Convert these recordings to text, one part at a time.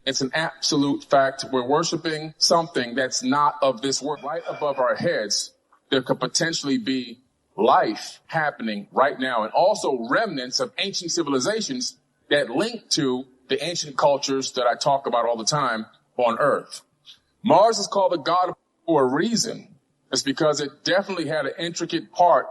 It's an absolute fact. We're worshiping something that's not of this world. Right above our heads, there could potentially be life happening right now, and also remnants of ancient civilizations that link to the ancient cultures that I talk about all the time on Earth. Mars is called the god for a reason. It's because it definitely had an intricate part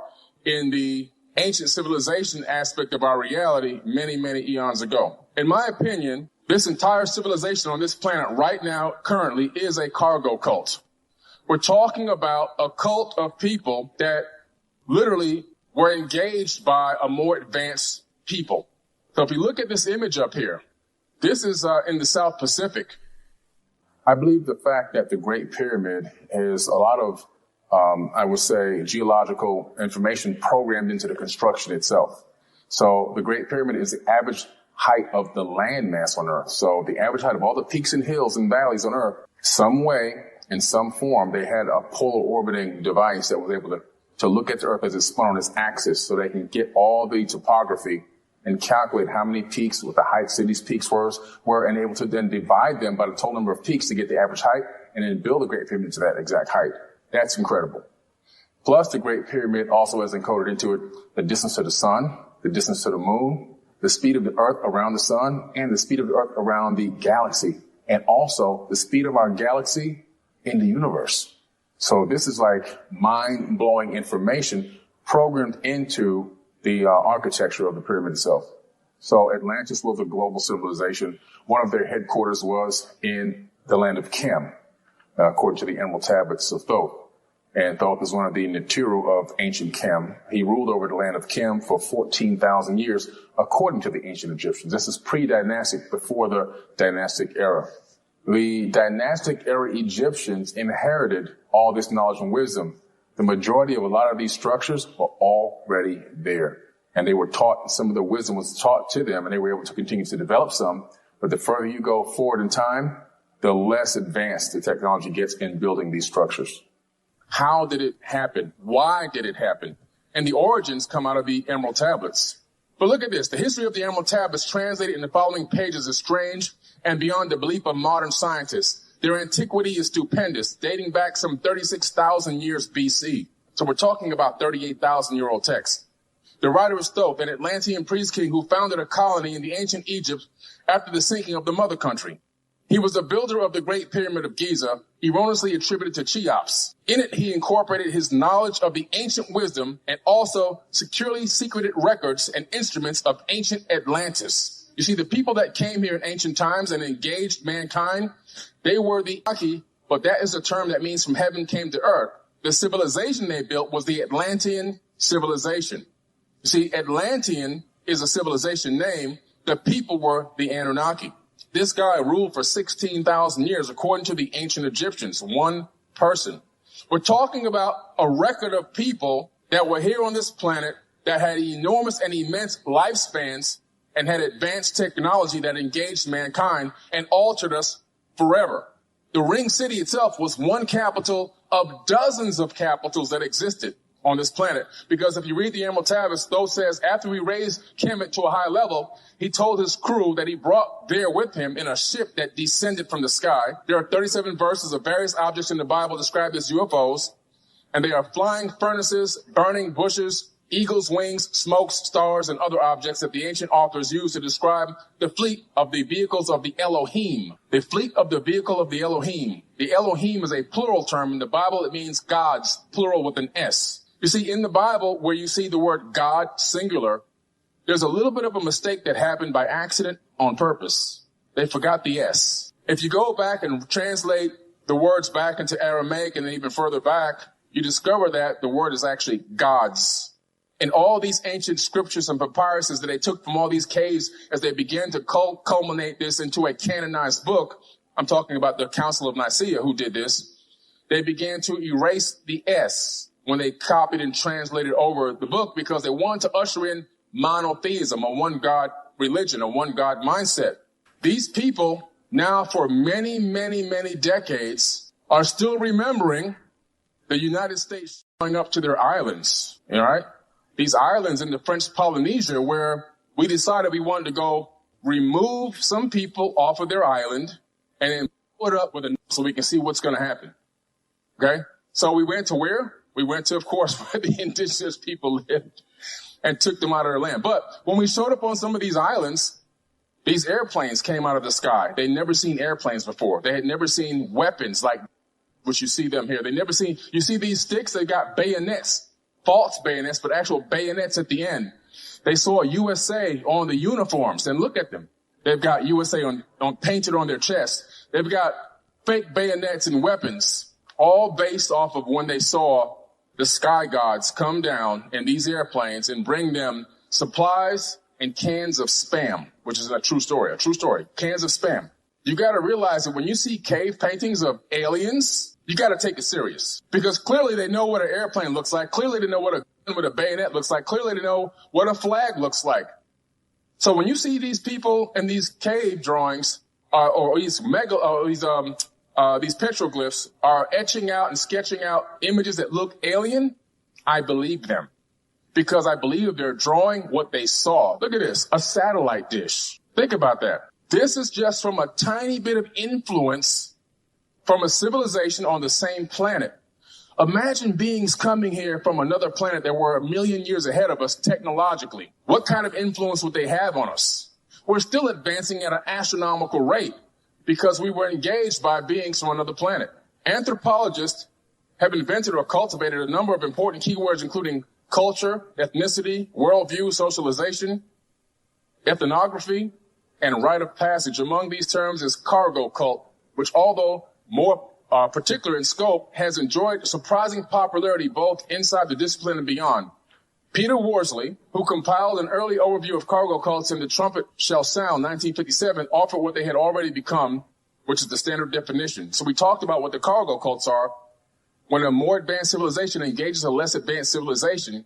in the ancient civilization aspect of our reality many, many eons ago. In my opinion, this entire civilization on this planet right now currently is a cargo cult. We're talking about a cult of people that literally were engaged by a more advanced people. So if you look at this image up here, this is in the South Pacific. I believe the fact that the Great Pyramid is a lot of, I would say, geological information programmed into the construction itself. So the Great Pyramid is the average height of the landmass on Earth. So the average height of all the peaks and hills and valleys on Earth, some way, in some form, they had a polar orbiting device that was able to look at the Earth as it spun on its axis so they can get all the topography and calculate how many peaks, what the heights of these peaks were, and able to then divide them by the total number of peaks to get the average height, and then build the Great Pyramid to that exact height. That's incredible. Plus, the Great Pyramid also has encoded into it the distance to the sun, the distance to the moon, the speed of the Earth around the sun, and the speed of the Earth around the galaxy, and also the speed of our galaxy in the universe. So this is like mind-blowing information programmed into the architecture of the pyramid itself. So Atlantis was a global civilization. One of their headquarters was in the land of Chem, according to the Emerald Tablets of Thoth. And Thoth is one of the Nibiru of ancient Chem. He ruled over the land of Chem for 14,000 years, according to the ancient Egyptians. This is pre-dynastic, before the dynastic era. The dynastic era Egyptians inherited all this knowledge and wisdom. The majority of a lot of these structures were already there. And they were taught, some of the wisdom was taught to them, and they were able to continue to develop some. But the further you go forward in time, the less advanced the technology gets in building these structures. How did it happen? Why did it happen? And the origins come out of the Emerald Tablets. But look at this. The history of the Emerald Tablets translated in the following pages is strange and beyond the belief of modern scientists. Their antiquity is stupendous, dating back some 36,000 years BC. So we're talking about 38,000-year-old texts. The writer is Thoth, an Atlantean priest king who founded a colony in the ancient Egypt after the sinking of the mother country. He was the builder of the Great Pyramid of Giza, erroneously attributed to Cheops. In it, he incorporated his knowledge of the ancient wisdom and also securely secreted records and instruments of ancient Atlantis. You see, the people that came here in ancient times and engaged mankind, they were the Anunnaki, but that is a term that means from heaven came to earth. The civilization they built was the Atlantean civilization. You see, Atlantean is a civilization name. The people were the Anunnaki. This guy ruled for 16,000 years, according to the ancient Egyptians, one person. We're talking about a record of people that were here on this planet that had enormous and immense lifespans and had advanced technology that engaged mankind and altered us forever. The Ring City itself was one capital of dozens of capitals that existed on this planet. Because if you read the Emerald Tablets, Thoth says after he raised Kemet to a high level, he told his crew that he brought there with him in a ship that descended from the sky. There are 37 verses of various objects in the Bible described as UFOs, and they are flying furnaces, burning bushes, eagles' wings, smokes, stars, and other objects that the ancient authors used to describe the fleet of the vehicles of the Elohim. The fleet of the vehicle of the Elohim. The Elohim is a plural term. In the Bible, it means gods, plural with an S. You see, in the Bible, where you see the word God, singular, there's a little bit of a mistake that happened by accident on purpose. They forgot the S. If you go back and translate the words back into Aramaic and then even further back, you discover that the word is actually gods. In all these ancient scriptures and papyruses that they took from all these caves as they began to culminate this into a canonized book, I'm talking about the Council of Nicaea who did this, they began to erase the S when they copied and translated over the book because they wanted to usher in monotheism, a one-God religion, a one-God mindset. These people now for many, many, many decades are still remembering the United States showing up to their islands, all right? These islands in the French Polynesia where we decided we wanted to go remove some people off of their island and then put up with it so we can see what's going to happen. Okay? So we went to where? We went to, of course, where the indigenous people lived and took them out of their land. But when we showed up on some of these islands, these airplanes came out of the sky. They'd never seen airplanes before. They had never seen weapons like what you see them here. They never seen, you see these sticks, they got bayonets, false bayonets, but actual bayonets at the end. They saw USA on the uniforms, and look at them. They've got USA on painted on their chest. They've got fake bayonets and weapons, all based off of when they saw the sky gods come down in these airplanes and bring them supplies and cans of Spam, which is a true story, cans of Spam. You got to realize that when you see cave paintings of aliens, you got to take it serious, because clearly they know what an airplane looks like. Clearly they know what a bayonet looks like. Clearly they know what a flag looks like. So when you see these people in these cave drawings, or these petroglyphs are etching out and sketching out images that look alien, I believe them, because I believe they're drawing what they saw. Look at this, a satellite dish. Think about that. This is just from a tiny bit of influence from a civilization on the same planet. Imagine beings coming here from another planet that were 1 million years ahead of us technologically. What kind of influence would they have on us? We're still advancing at an astronomical rate because we were engaged by beings from another planet. Anthropologists have invented or cultivated a number of important keywords, including culture, ethnicity, worldview, socialization, ethnography, and rite of passage. Among these terms is cargo cult, which, although more particular in scope, has enjoyed surprising popularity both inside the discipline and beyond. Peter Worsley, who compiled an early overview of cargo cults in The Trumpet Shall Sound, 1957, offered what they had already become, which is the standard definition. So we talked about what the cargo cults are. When a more advanced civilization engages a less advanced civilization,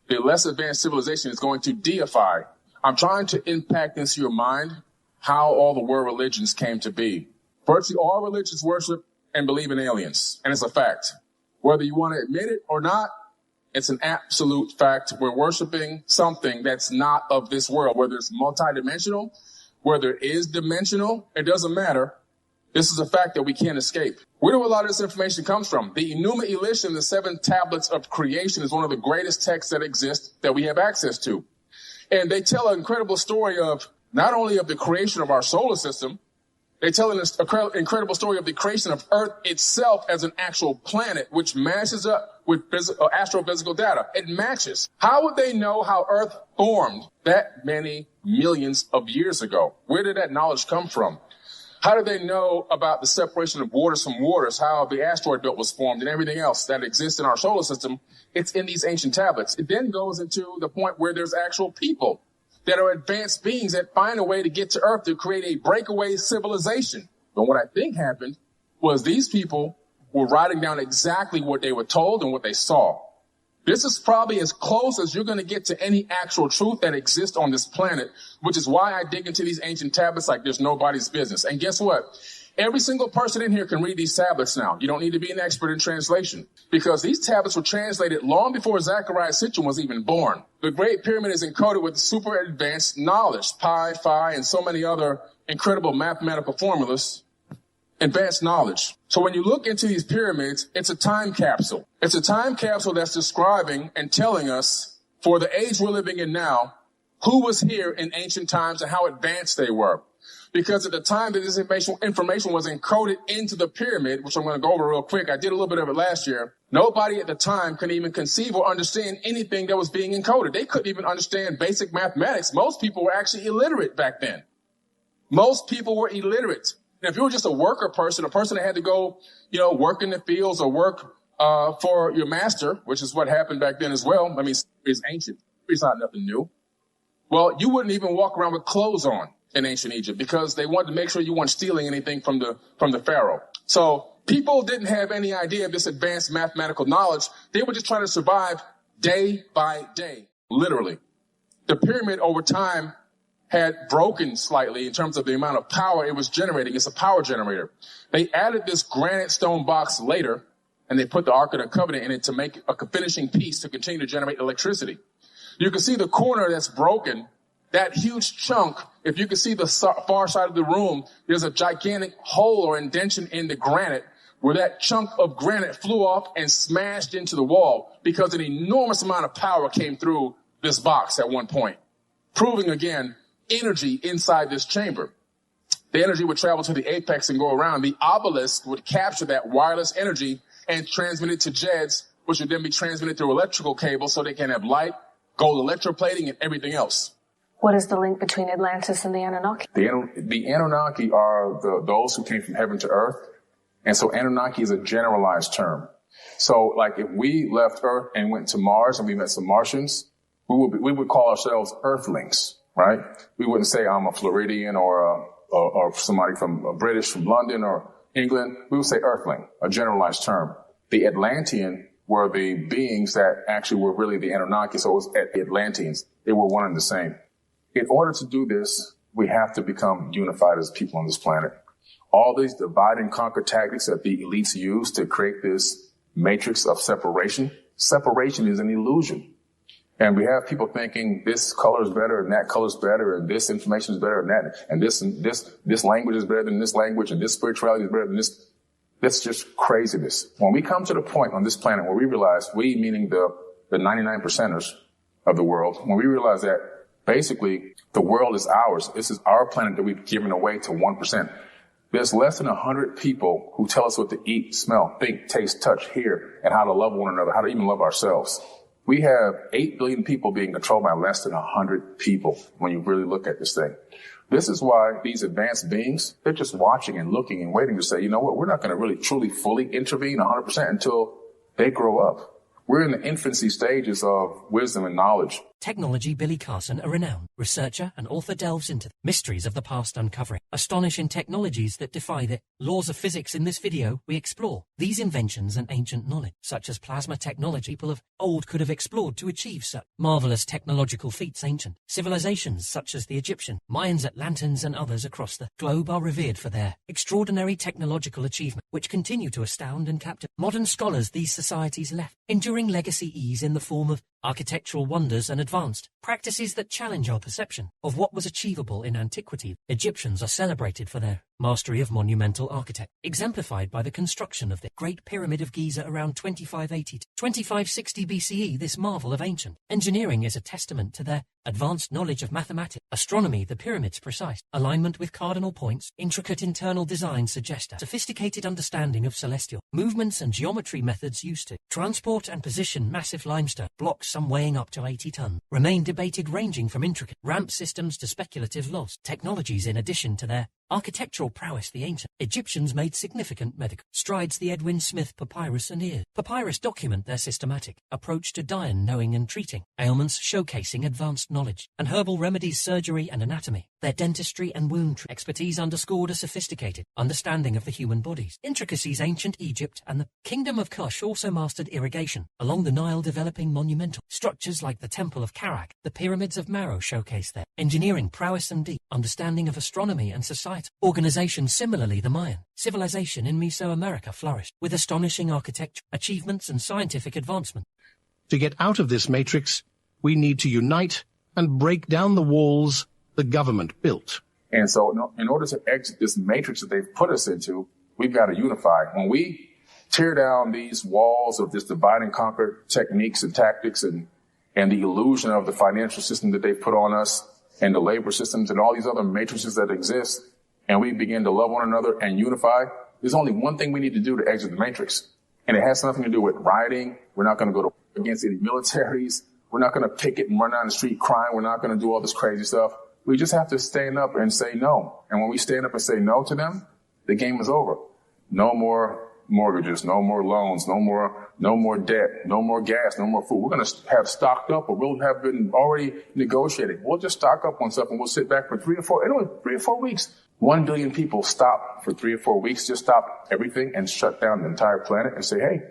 the less advanced civilization is going to deify. I'm trying to impact into your mind how all the world religions came to be. Virtually all religions worship and believe in aliens, and it's a fact. Whether you want to admit it or not, it's an absolute fact. We're worshiping something that's not of this world, whether it's multidimensional, whether it is dimensional, it doesn't matter. This is a fact that we can't escape. Where do a lot of this information comes from? The Enuma Elish and the 7 tablets of creation is one of the greatest texts that exist that we have access to. And they tell an incredible story of not only of the creation of our solar system, they tell an incredible story of the creation of Earth itself as an actual planet, which matches up with astrophysical data. It matches. How would they know how Earth formed that many millions of years ago? Where did that knowledge come from? How do they know about the separation of waters from waters, how the asteroid belt was formed, and everything else that exists in our solar system? It's in these ancient tablets. It then goes into the point where there's actual people that are advanced beings that find a way to get to Earth to create a breakaway civilization. But what I think happened was these people were writing down exactly what they were told and what they saw. This is probably as close as you're going to get to any actual truth that exists on this planet, which is why I dig into these ancient tablets like there's nobody's business. And guess what? Every single person in here can read these tablets now. You don't need to be an expert in translation, because these tablets were translated long before Zechariah Sitchin was even born. The Great Pyramid is encoded with super advanced knowledge, pi, phi, and so many other incredible mathematical formulas, advanced knowledge. So when you look into these pyramids, it's a time capsule. It's a time capsule that's describing and telling us, for the age we're living in now, who was here in ancient times and how advanced they were. Because at the time that this information was encoded into the pyramid, which I'm going to go over real quick, I did a little bit of it last year, nobody at the time could even conceive or understand anything that was being encoded. They couldn't even understand basic mathematics. Most people were actually illiterate back then. Most people were illiterate. And if you were just a worker person, a person that had to go, work in the fields or work for your master, which is what happened back then as well. I mean, it's ancient. It's not nothing new. Well, you wouldn't even walk around with clothes on in ancient Egypt because they wanted to make sure you weren't stealing anything from the pharaoh. So people didn't have any idea of this advanced mathematical knowledge. They were just trying to survive day by day, literally. The pyramid over time had broken slightly in terms of the amount of power it was generating. It's a power generator. They added this granite stone box later, and they put the Ark of the Covenant in it to make a finishing piece to continue to generate electricity. You can see the corner that's broken. That huge chunk If you can see the far side of the room, there's a gigantic hole or indentation in the granite where that chunk of granite flew off and smashed into the wall because an enormous amount of power came through this box at one point, proving again energy inside this chamber. The energy would travel to the apex and go around. The obelisk would capture that wireless energy and transmit it to JEDs, which would then be transmitted through electrical cables so they can have light, gold electroplating, and everything else. What is the link between Atlantis and the Anunnaki? The Anunnaki are those who came from heaven to earth. And so Anunnaki is a generalized term. So like if we left Earth and went to Mars and we met some Martians, we would call ourselves Earthlings, right? We wouldn't say I'm a Floridian or somebody from British from London or England. We would say Earthling, a generalized term. The Atlantean were the beings that actually were really the Anunnaki. So it was the Atlanteans. They were one and the same. In order to do this, we have to become unified as people on this planet. All these divide and conquer tactics that the elites use to create this matrix of separation. Separation is an illusion. And we have people thinking this color is better and that color is better and this information is better than that and this language is better than this language and this spirituality is better than this. That's just craziness. When we come to the point on this planet where we realize, we meaning the 99%ers of the world, when we realize that basically the world is ours, this is our planet that we've given away to 1%. There's less than 100 people who tell us what to eat, smell, think, taste, touch, hear, and how to love one another, how to even love ourselves. We have 8 billion people being controlled by less than 100 people when you really look at this thing. This is why these advanced beings, they're just watching and looking and waiting to say, you know what, we're not going to really truly fully intervene 100% until they grow up. We're in the infancy stages of wisdom and knowledge. Technology Billy Carson, a renowned researcher and author, delves into the mysteries of the past, uncovering astonishing technologies that defy the laws of physics. In this video, we explore these inventions and ancient knowledge, such as plasma technology people of old could have explored to achieve such marvelous technological feats. Ancient civilizations such as the Egyptian, Mayans, Atlanteans, and others across the globe are revered for their extraordinary technological achievement, which continue to astound and captivate modern scholars. These societies left enduring legacies in the form of architectural wonders and advanced practices that challenge our perception of what was achievable in antiquity. Egyptians are celebrated for their mastery of monumental architecture, exemplified by the construction of the Great Pyramid of Giza around 2580 to 2560 BCE. This marvel of ancient engineering is a testament to their advanced knowledge of mathematics, astronomy. The pyramid's precise alignment with cardinal points, intricate internal design suggest a sophisticated understanding of celestial movements and geometry. Methods used to transport and position massive limestone blocks, some weighing up to 80 tons, remain debated, ranging from intricate ramp systems to speculative lost technologies. In addition to their architectural prowess, the ancient Egyptians made significant medical strides. The Edwin Smith Papyrus and Ear Papyrus document their systematic approach to dying, knowing and treating ailments, showcasing advanced knowledge and herbal remedies, surgery and anatomy. Their dentistry and wound expertise underscored a sophisticated understanding of the human body's intricacies. Ancient Egypt and the Kingdom of Kush also mastered irrigation along the Nile, developing monumental structures like the Temple of Karak. The pyramids of Meroe showcase their engineering prowess and deep understanding of astronomy and society organization. Similarly, the Mayan civilization in Mesoamerica flourished with astonishing architecture achievements and scientific advancement. To get out of this matrix, we need to unite and break down the walls the government built. And so in order to exit this matrix that they've put us into, we've got to unify. When we tear down these walls of this divide and conquer techniques and tactics and the illusion of the financial system that they've put on us and the labor systems and all these other matrices that exist, and we begin to love one another and unify, there's only one thing we need to do to exit the matrix. And it has nothing to do with rioting. We're not going to go against any militaries. We're not going to picket and run down the street crying. We're not going to do all this crazy stuff. We just have to stand up and say no. And when we stand up and say no to them, the game is over. No more mortgages, no more loans, no more debt, no more gas, no more food. We're going to have stocked up, or we'll have been already negotiating. We'll just stock up on stuff and we'll sit back for 3 or 4 weeks. 1 billion people stop for 3 or 4 weeks, just stop everything and shut down the entire planet and say, hey,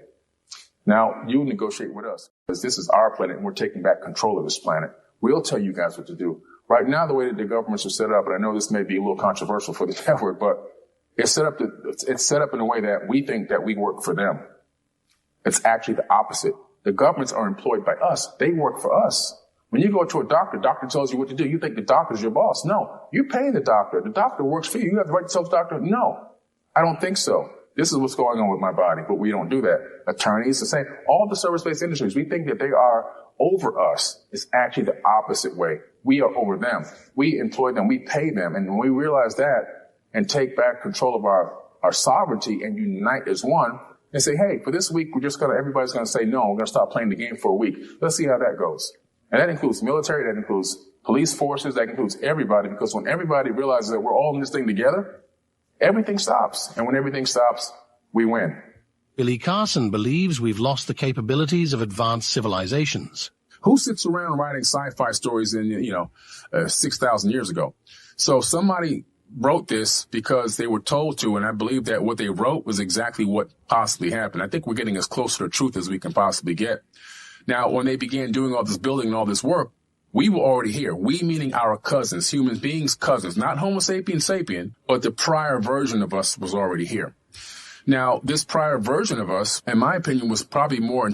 now you negotiate with us, because this is our planet and we're taking back control of this planet. We'll tell you guys what to do. Right now, the way that the governments are set up, and I know this may be a little controversial for the network, but it's set up in a way that we think that we work for them. It's actually the opposite. The governments are employed by us. They work for us. When you go to a doctor tells you what to do. You think the doctor's your boss. No, you're paying the doctor. The doctor works for you. You have the right to tell the doctor, no, I don't think so. This is what's going on with my body, but we don't do that. Attorneys, the same. All the service-based industries, we think that they are over us. It's actually the opposite way. We are over them. We employ them. We pay them. And when we realize that and take back control of our sovereignty and unite as one and say, hey, for this week, everybody's going to say no. We're going to stop playing the game for a week. Let's see how that goes. And that includes military. That includes police forces. That includes everybody. Because when everybody realizes that we're all in this thing together, everything stops. And when everything stops, we win. Billy Carson believes we've lost the capabilities of advanced civilizations. Who sits around writing sci-fi stories 6,000 years ago? So somebody wrote this because they were told to, and I believe that what they wrote was exactly what possibly happened. I think we're getting as close to the truth as we can possibly get. Now, when they began doing all this building and all this work, we were already here. We meaning our cousins, human beings' cousins, not Homo sapien sapien, but the prior version of us was already here. Now, this prior version of us, in my opinion, was probably more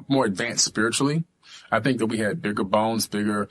more advanced spiritually. I think that we had bigger bones, bigger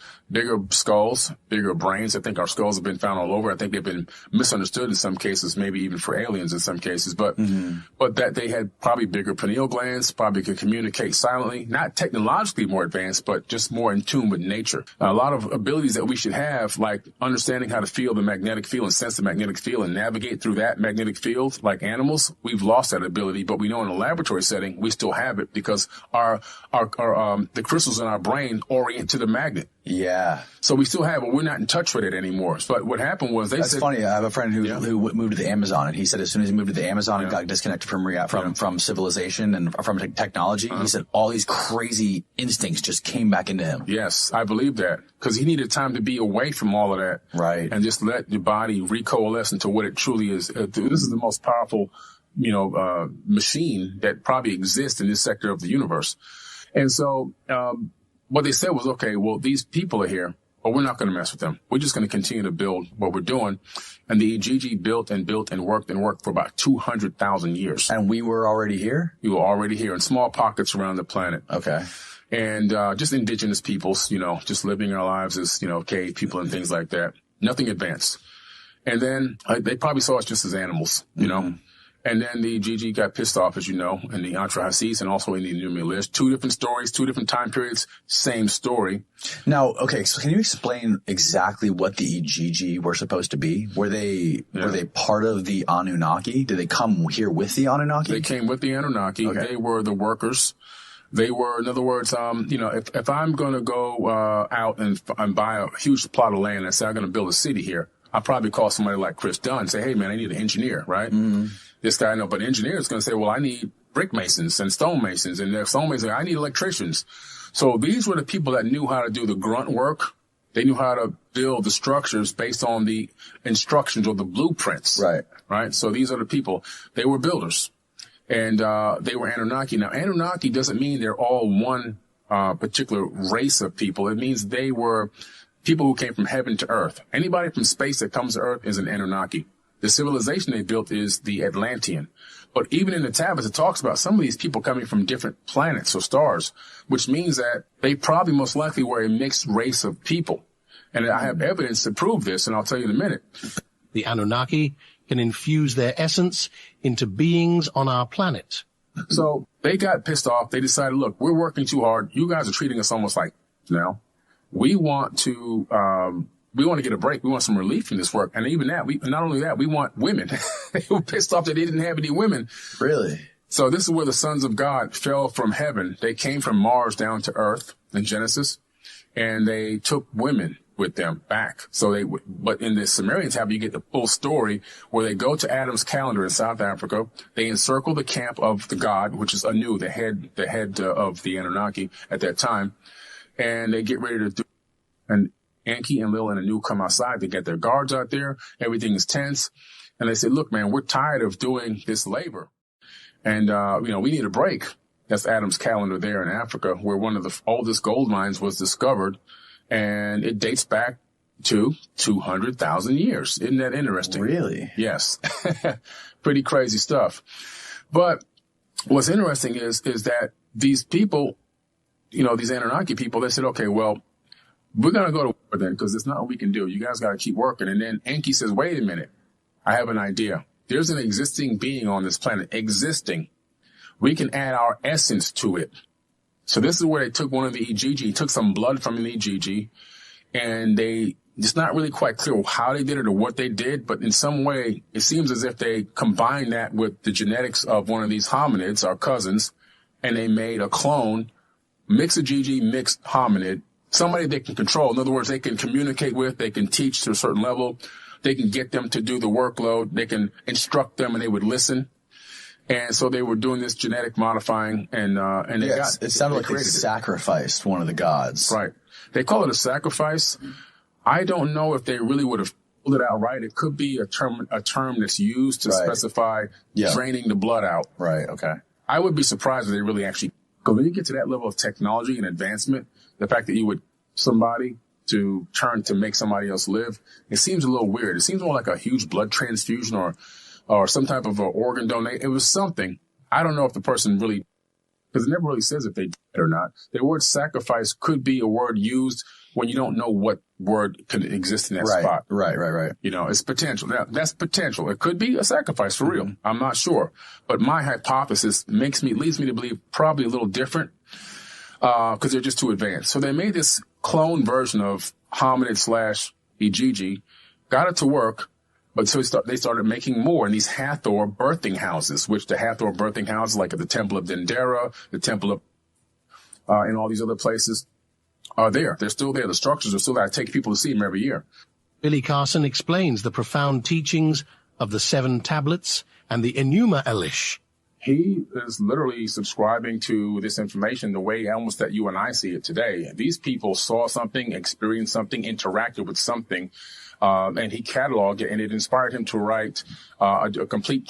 skulls, bigger brains. I think our skulls have been found all over. I think they've been misunderstood in some cases, maybe even for aliens in some cases, but that they had probably bigger pineal glands, probably could communicate silently, not technologically more advanced, but just more in tune with nature. A lot of abilities that we should have, like understanding how to feel the magnetic field and sense the magnetic field and navigate through that magnetic field like animals, we've lost that ability, but we know in a laboratory setting, we still have it because the crystals in our brain orient to the magnet. Yeah. So we still have it. We're not in touch with it anymore. But what happened was That's funny. I have a friend who moved to the Amazon, and he said as soon as he moved to the Amazon and got disconnected from civilization and from technology, he said all these crazy instincts just came back into him. Yes, I believe that because he needed time to be away from all of that. Right. And just let your body recoalesce into what it truly is. This is the most powerful, machine that probably exists in this sector of the universe. And so, what they said was, okay, well, these people are here, but we're not going to mess with them. We're just going to continue to build what we're doing. And the Igigi built and worked for about 200,000 years. And we were already here? We were already here in small pockets around the planet. Okay. And, just indigenous peoples, just living our lives as, cave people and things like that. Nothing advanced. And then they probably saw us just as animals, And then the GG got pissed off, as you know, in the Antra-Hasis and also in the Lemuria list. 2 different stories, 2 different time periods, same story. Now, okay, so can you explain exactly what the Igigi were supposed to be? Were they part of the Anunnaki? Did they come here with the Anunnaki? They came with the Anunnaki. Okay. They were the workers. They were, in other words, if I'm going to go out and buy a huge plot of land and say I'm going to build a city here, I'll probably call somebody like Chris Dunn and say, hey, man, I need an engineer, right? Mm-hmm. This guy, but the engineer is going to say, well, I need brick masons and stone masons. And if stone masons, I need electricians. So these were the people that knew how to do the grunt work. They knew how to build the structures based on the instructions or the blueprints. Right. Right. So these are the people. They were builders. And they were Anunnaki. Now, Anunnaki doesn't mean they're all one particular race of people. It means they were people who came from heaven to earth. Anybody from space that comes to earth is an Anunnaki. The civilization they built is the Atlantean. But even in the tablets, it talks about some of these people coming from different planets or stars, which means that they probably most likely were a mixed race of people. And I have evidence to prove this, and I'll tell you in a minute. The Anunnaki can infuse their essence into beings on our planet. So they got pissed off. They decided, look, we're working too hard. You guys are treating us almost like, we want to get a break. We want some relief from this work. And even that, not only that, we want women. They were pissed off that they didn't have any women. Really? So this is where the sons of God fell from heaven. They came from Mars down to earth in Genesis, and they took women with them back. But in the Sumerian tablet, you get the full story where they go to Adam's calendar in South Africa. They encircle the camp of the god, which is Anu, the head of the Anunnaki at that time. And they get ready to do, and Enki and Lil and Anu come outside. They get their guards out there. Everything is tense. And they say, look, man, we're tired of doing this labor. And, we need a break. That's Adam's calendar there in Africa, where one of the oldest gold mines was discovered. And it dates back to 200,000 years. Isn't that interesting? Really? Yes. Pretty crazy stuff. But what's interesting is that these people, these Anunnaki people, they said, okay, well, we're going to go to war then because it's not what we can do. You guys got to keep working. And then Enki says, wait a minute. I have an idea. There's an existing being on this planet, existing. We can add our essence to it. So this is where they took one of the Ijiji, took some blood from an Ijiji, and it's not really quite clear how they did it or what they did, but in some way, it seems as if they combined that with the genetics of one of these hominids, our cousins, and they made a clone, mixed Ijiji, mixed hominid, somebody they can control. In other words, they can communicate with, they can teach to a certain level, they can get them to do the workload, they can instruct them, and they would listen. And so they were doing this genetic modifying, and it sounded like they sacrificed one of the gods. Right. They call it a sacrifice. I don't know if they really would have pulled it out right. It could be a term that's used to specify draining the blood out. Right. Okay. I would be surprised if they really actually, because when you get to that level of technology and advancement, the fact that you would somebody to turn to make somebody else live, it seems a little weird. It seems more like a huge blood transfusion or some type of an organ donate. It was something. I don't know if the person really, because it never really says if they did it or not. The word sacrifice could be a word used when you don't know what word could exist in that spot. Right. It's potential. Now, that's potential. It could be a sacrifice for real. I'm not sure. But my hypothesis leads me to believe probably a little different because they're just too advanced. So they made this clone version of hominid / Ijiji, got it to work. But so they started making more in these Hathor birthing houses, which the Hathor birthing houses, like at the Temple of Dendera, the Temple of, and all these other places, are there. They're still there. The structures are still there. I take people to see them every year. Billy Carson explains the profound teachings of the 7 tablets and the Enuma Elish. He is literally subscribing to this information the way almost that you and I see it today. These people saw something, experienced something, interacted with something, and he cataloged it, and it inspired him to write a complete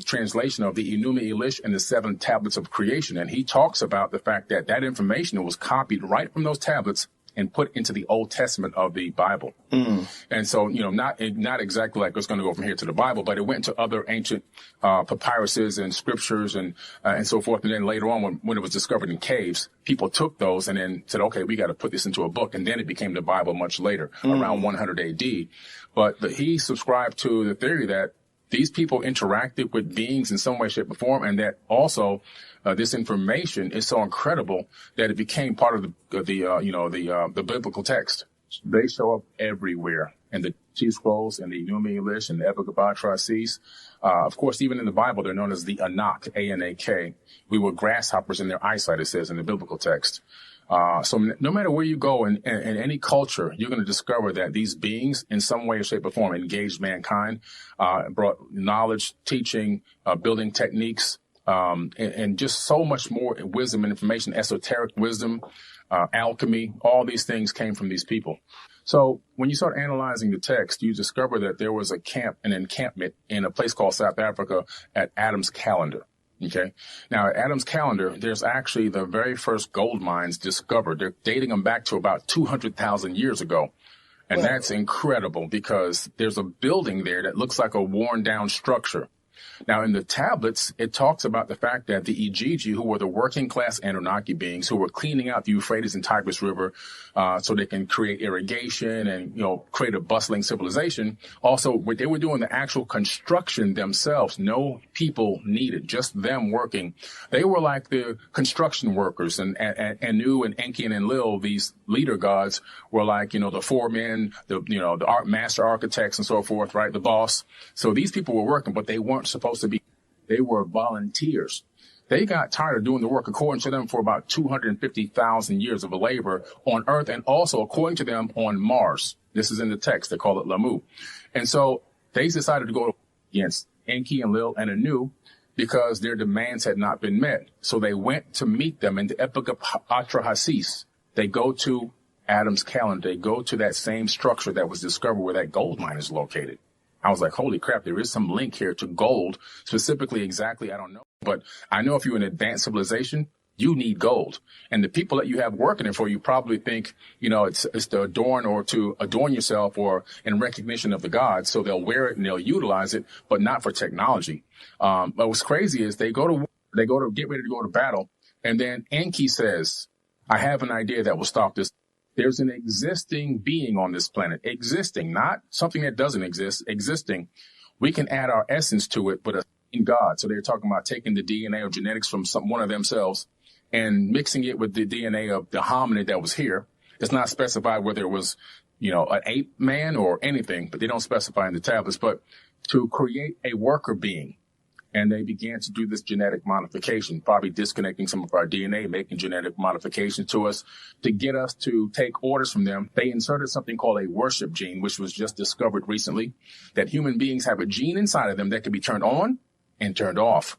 translation of the Enuma Elish and the 7 tablets of creation. And he talks about the fact that that information was copied right from those tablets and put into the Old Testament of the Bible. And so, not exactly like it's going to go from here to the Bible, but it went to other ancient papyruses and scriptures and so forth. And then later on, when it was discovered in caves, people took those and then said, okay, we got to put this into a book. And then it became the Bible much later, around 100 AD. But he subscribed to the theory that these people interacted with beings in some way, shape, or form, and that also this information is so incredible that it became part of the biblical text. They show up everywhere in the Chief Scrolls and the Enuma Elish and the Epic of Atrahasis. Of course, even in the Bible, they're known as the Anak, A-N-A-K. We were grasshoppers in their eyesight, it says in the biblical text. So no matter where you go in any culture, you're going to discover that these beings in some way, shape, or form engaged mankind, brought knowledge, teaching, building techniques, and just so much more wisdom and information, esoteric wisdom, alchemy, all these things came from these people. So when you start analyzing the text, you discover that there was an encampment in a place called South Africa at Adam's Calendar. Okay. Now, at Adam's Calendar, there's actually the very first gold mines discovered. They're dating them back to about 200,000 years ago. And that's incredible because there's a building there that looks like a worn down structure. Now, in the tablets, it talks about the fact that the Ijiji, who were the working class Anunnaki beings who were cleaning out the Euphrates and Tigris River so they can create irrigation and, create a bustling civilization. Also, they were doing the actual construction themselves. No people needed, just them working. They were like the construction workers, and Anu and Enki and Enlil, these leader gods, were like, the foremen, the master architects and so forth, right? The boss. So these people were working, but they weren't supposed to be. They were volunteers. They got tired of doing the work, according to them, for about 250,000 years of labor on Earth, and also, according to them, on Mars. This is in the text. They call it Lamu. And so they decided to go against Enki and Enlil and Anu because their demands had not been met. So they went to meet them in the Epic of Atrahasis. They go to Adam's Calendar. They go to that same structure that was discovered where that gold mine is located. I was like, holy crap, there is some link here to gold. Specifically, exactly, I don't know. But I know if you're an advanced civilization, you need gold. And the people that you have working it for you probably think, it's to adorn or to adorn yourself or in recognition of the gods. So they'll wear it and they'll utilize it, but not for technology. But what's crazy is they go to get ready to go to battle. And then Enki says, I have an idea that will stop this. There's an existing being on this planet, existing, not something that doesn't exist, existing. We can add our essence to it, but in God. So they're talking about taking the DNA or genetics from one of themselves and mixing it with the DNA of the hominid that was here. It's not specified whether it was, an ape man or anything, but they don't specify in the tablets, but to create a worker being. And they began to do this genetic modification, probably disconnecting some of our DNA, making genetic modifications to us to get us to take orders from them. They inserted something called a worship gene, which was just discovered recently, that human beings have a gene inside of them that can be turned on and turned off.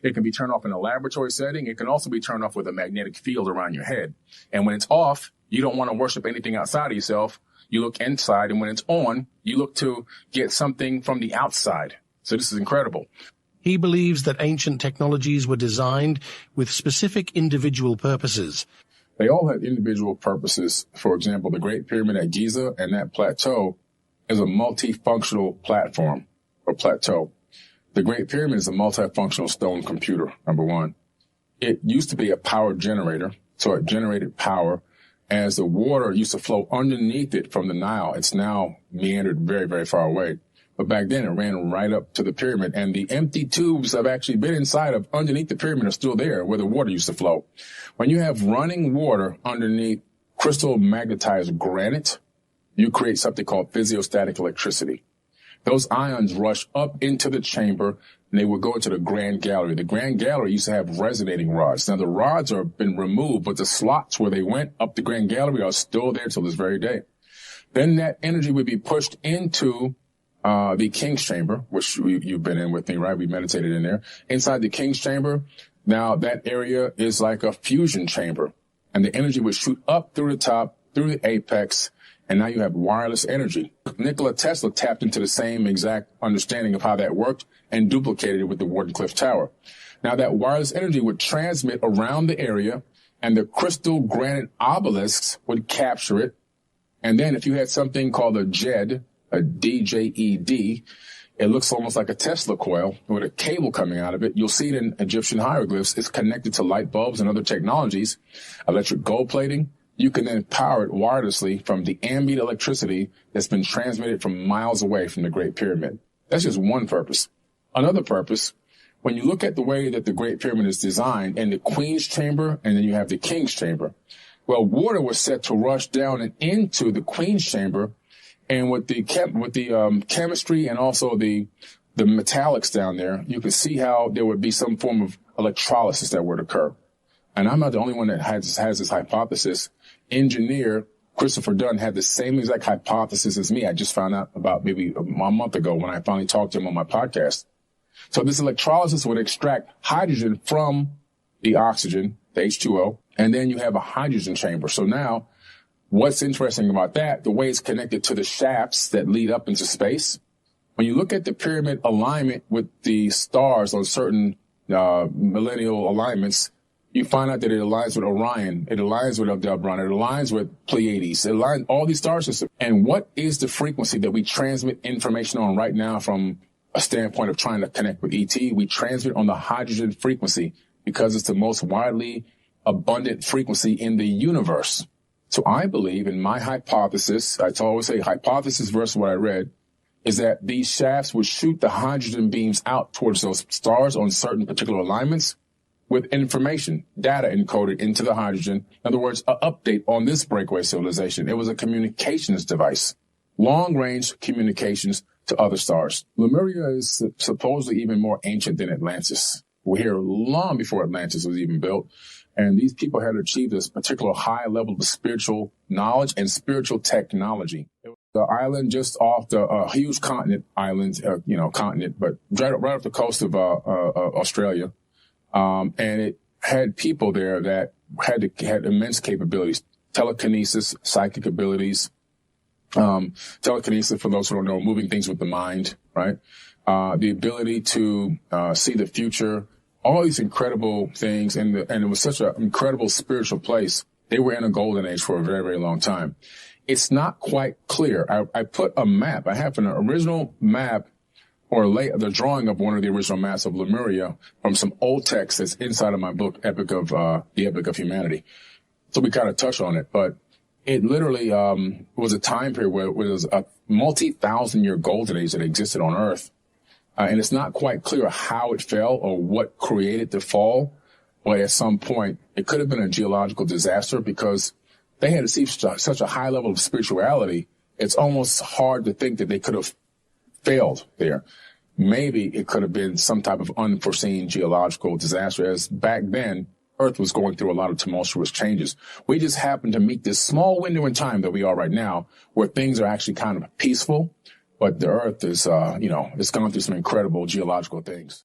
It can be turned off in a laboratory setting. It can also be turned off with a magnetic field around your head. And when it's off, you don't want to worship anything outside of yourself. You look inside. And when it's on, you look to get something from the outside. So this is incredible. He believes that ancient technologies were designed with specific individual purposes. They all had individual purposes. For example, the Great Pyramid at Giza and that plateau is a multifunctional platform or plateau. The Great Pyramid is a multifunctional stone computer, number one. It used to be a power generator, so it generated power. As the water used to flow underneath it from the Nile, it's now meandered very, very far away. But back then, it ran right up to the pyramid, and the empty tubes have actually been inside of underneath the pyramid are still there where the water used to flow. When you have running water underneath crystal magnetized granite, you create something called physiostatic electricity. Those ions rush up into the chamber, and they will go into the Grand Gallery. The Grand Gallery used to have resonating rods. Now, the rods have been removed, but the slots where they went up the Grand Gallery are still there till this very day. Then that energy would be pushed into the King's Chamber, which you've been in with me, right? We meditated in there. Inside the King's Chamber, now that area is like a fusion chamber, and the energy would shoot up through the top, through the apex, and now you have wireless energy. Nikola Tesla tapped into the same exact understanding of how that worked and duplicated it with the Wardenclyffe Tower. Now that wireless energy would transmit around the area, and the crystal granite obelisks would capture it. And then if you had something called a JED, a DJED, it looks almost like a Tesla coil with a cable coming out of it. You'll see it in Egyptian hieroglyphs. It's connected to light bulbs and other technologies, electric gold plating. You can then power it wirelessly from the ambient electricity that's been transmitted from miles away from the Great Pyramid. That's just one purpose. Another purpose, when you look at the way that the Great Pyramid is designed in the Queen's Chamber and then you have the King's Chamber, well, water was set to rush down and into the Queen's Chamber. And with the chemistry and also the metallics down there, you could see how there would be some form of electrolysis that would occur. And I'm not the only one that has this hypothesis. Engineer Christopher Dunn had the same exact hypothesis as me. I just found out about maybe a month ago when I finally talked to him on my podcast. So this electrolysis would extract hydrogen from the oxygen, the H2O, and then you have a hydrogen chamber. So now, what's interesting about that, the way it's connected to the shafts that lead up into space, when you look at the pyramid alignment with the stars on certain millennial alignments, you find out that it aligns with Orion, it aligns with Aldebaran, it aligns with Pleiades, it aligns all these star systems. And what is the frequency that we transmit information on right now from a standpoint of trying to connect with ET? We transmit on the hydrogen frequency because it's the most widely abundant frequency in the universe. So I believe in my hypothesis, I always say hypothesis versus what I read, is that these shafts would shoot the hydrogen beams out towards those stars on certain particular alignments with information, data encoded into the hydrogen. In other words, an update on this breakaway civilization. It was a communications device, long-range communications to other stars. Lemuria is supposedly even more ancient than Atlantis. We're here long before Atlantis was even built. And these people had achieved this particular high level of spiritual knowledge and spiritual technology. The island just off the huge continent, but right off the coast of Australia. And it had people there that had immense capabilities, telekinesis, psychic abilities, telekinesis, for those who don't know, moving things with the mind, right? The ability to see the future, all these incredible things. And it was such an incredible spiritual place. They were in a golden age for a very, very long time. It's not quite clear. I put a map. I have an original map or the drawing of one of the original maps of Lemuria from some old text that's inside of my book, The Epic of Humanity. So we kind of touched on it, but it literally was a time period where it was a multi-thousand-year golden age that existed on Earth. And it's not quite clear how it fell or what created the fall. But at some point, it could have been a geological disaster because they had achieved such a high level of spirituality. It's almost hard to think that they could have failed there. Maybe it could have been some type of unforeseen geological disaster, as back then, Earth was going through a lot of tumultuous changes. We just happened to meet this small window in time that we are right now, where things are actually kind of peaceful, but the Earth is, it's gone through some incredible geological things.